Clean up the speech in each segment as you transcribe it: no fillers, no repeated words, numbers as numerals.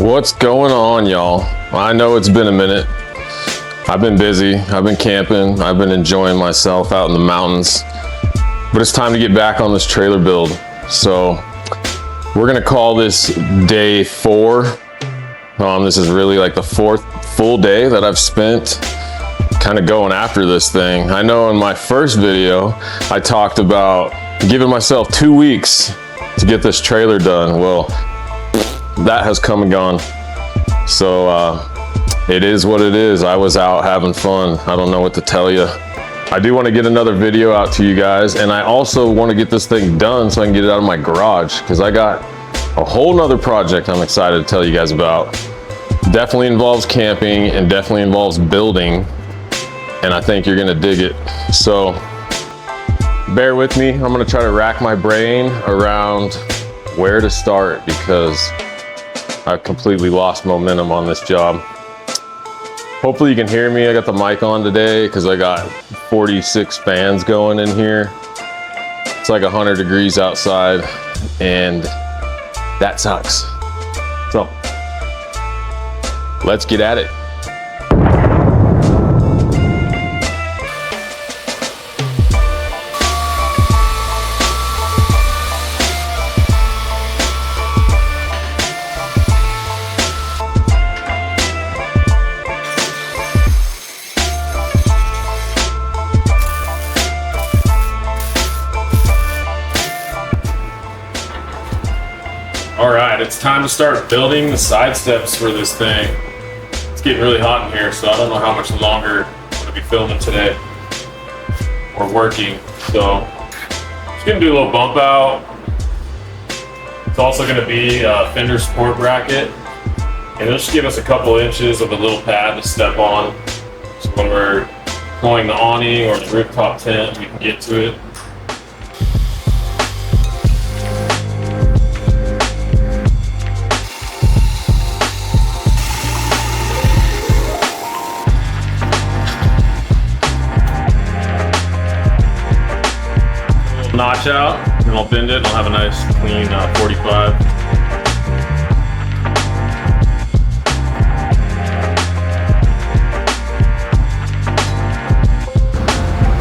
What's going on, y'all? I know it's been a minute. I've been busy, I've been camping, I've been enjoying myself out in the mountains, but it's time to get back on this trailer build. So we're gonna call this day 4. This is really like the 4th full day that I've spent kind of going after this thing. I know in my first video, I talked about giving myself 2 weeks to get this trailer done. Well, that has come and gone. So it is what it is. I was out having fun. I don't know what to tell you. I do want to get another video out to you guys, and I also want to get this thing done so I can get it out of my garage, because I got a whole nother project I'm excited to tell you guys about. Definitely involves camping and definitely involves building, and I think you're gonna dig it. So bear with me. I'm gonna try to rack my brain around where to start, because I've completely lost momentum on this job. Hopefully you can hear me. I got the mic on today because I got 46 fans going in here. It's like 100 degrees outside, and that sucks. So let's get at it. All right, it's time to start building the side steps for this thing. It's getting really hot in here, so I don't know how much longer I'm gonna be filming today or working. So just gonna do a little bump out. It's also gonna be a fender support bracket, and it'll just give us a couple inches of a little pad to step on. So when we're pulling the awning or the rooftop tent, we can get to it. Notch out, and I'll bend it, and I'll have a nice clean 45.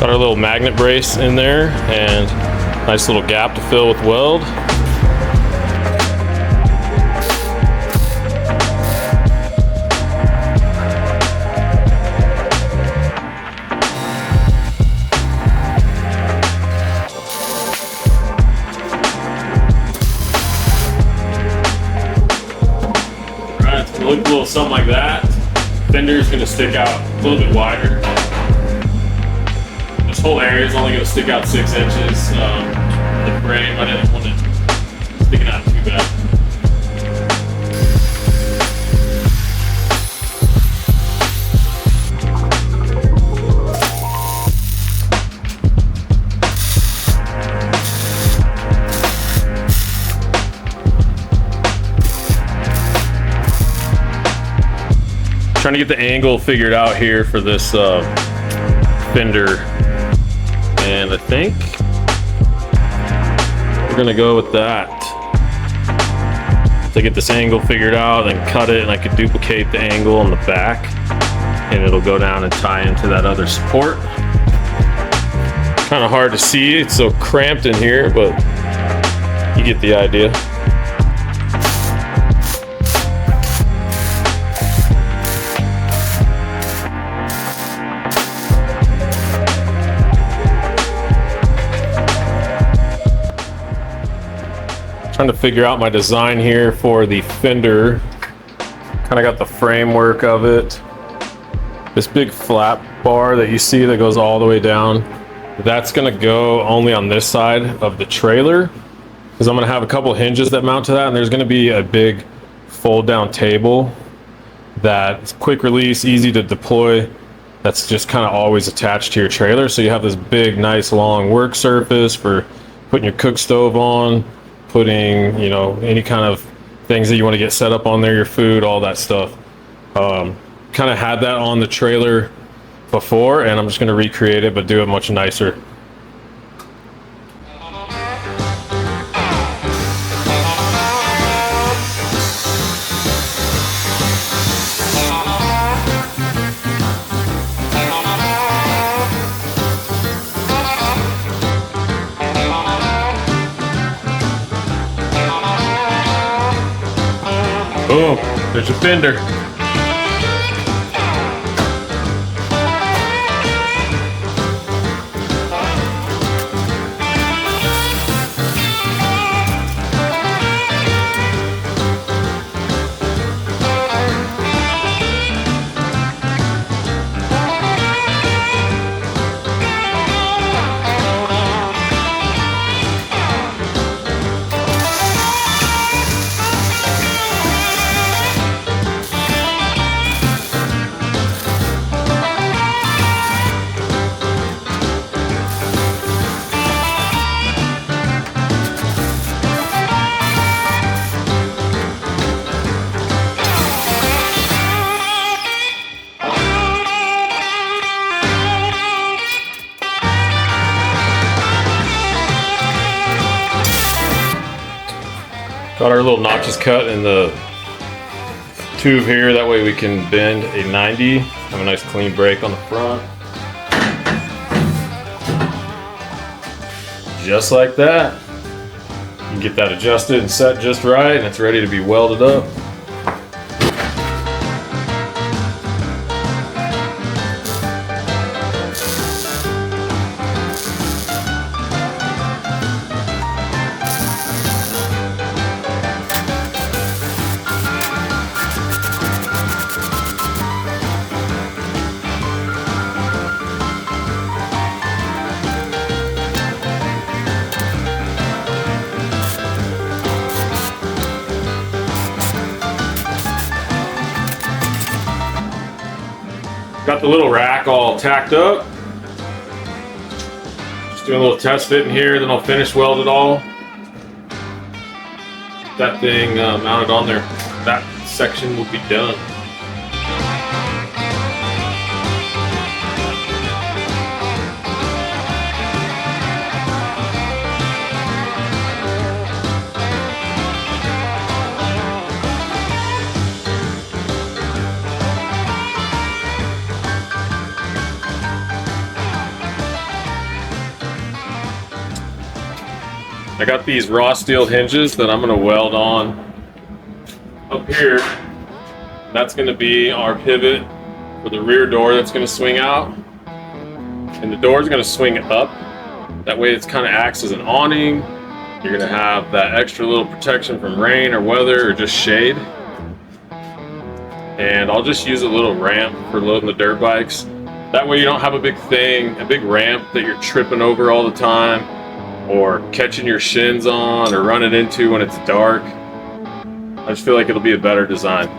Got our little magnet brace in there, and nice little gap to fill with weld. Look a little something like that. Fender is going to stick out a little bit wider. This whole area is only going to stick out 6 inches. The frame, I didn't want it sticking out too bad. Trying to get the angle figured out here for this fender, and I think we're gonna go with that. To get this angle figured out and cut it, and I could duplicate the angle on the back, and it'll go down and tie into that other support. Kind of hard to see, it's so cramped in here, but you get the idea. Trying to figure out my design here for the fender. Kind of got the framework of it. This big flap bar that you see that goes all the way down, that's gonna go only on this side of the trailer, because I'm gonna have a couple hinges that mount to that, and there's gonna be a big fold down table that's quick release, easy to deploy, that's just kind of always attached to your trailer. So you have this big, nice, long work surface for putting your cook stove on, putting, you know, any kind of things that you want to get set up on there, your food, all that stuff. Kind of had that on the trailer before, and I'm just going to recreate it, but do it much nicer. Boom, there's your fender. Got our little notches cut in the tube here, that way we can bend a 90, have a nice clean break on the front. Just like that. You can get that adjusted and set just right, and it's ready to be welded up. Got the little rack all tacked up. Just doing a little test fit in here, then I'll finish weld it all. That thing mounted on there, that section will be done. I got these raw steel hinges that I'm going to weld on up here. That's going to be our pivot for the rear door that's going to swing out. And the door is going to swing up. That way it kind of acts as an awning. You're going to have that extra little protection from rain or weather or just shade. And I'll just use a little ramp for loading the dirt bikes. That way you don't have a big ramp that you're tripping over all the time, or catching your shins on or running into when it's dark. I just feel like it'll be a better design.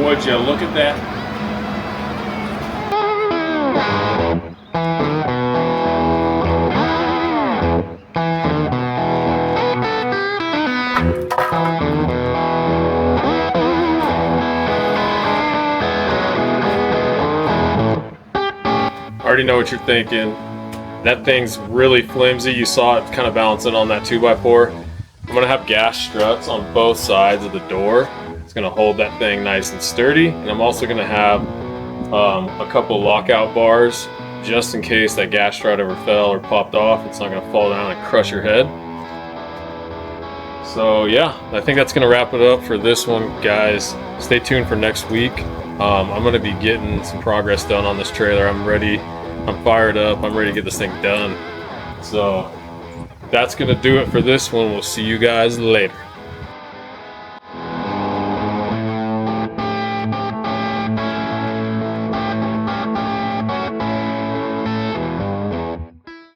Would you look at that? I already know what you're thinking. That thing's really flimsy. You saw it kind of balancing on that 2x4. I'm gonna have gas struts on both sides of the door. It's gonna hold that thing nice and sturdy. And I'm also gonna have a couple lockout bars just in case that gas strut ever fell or popped off. It's not gonna fall down and crush your head. So yeah, I think that's gonna wrap it up for this one, guys. Stay tuned for next week. I'm gonna be getting some progress done on this trailer. I'm ready, I'm fired up, I'm ready to get this thing done. So that's gonna do it for this one. We'll see you guys later.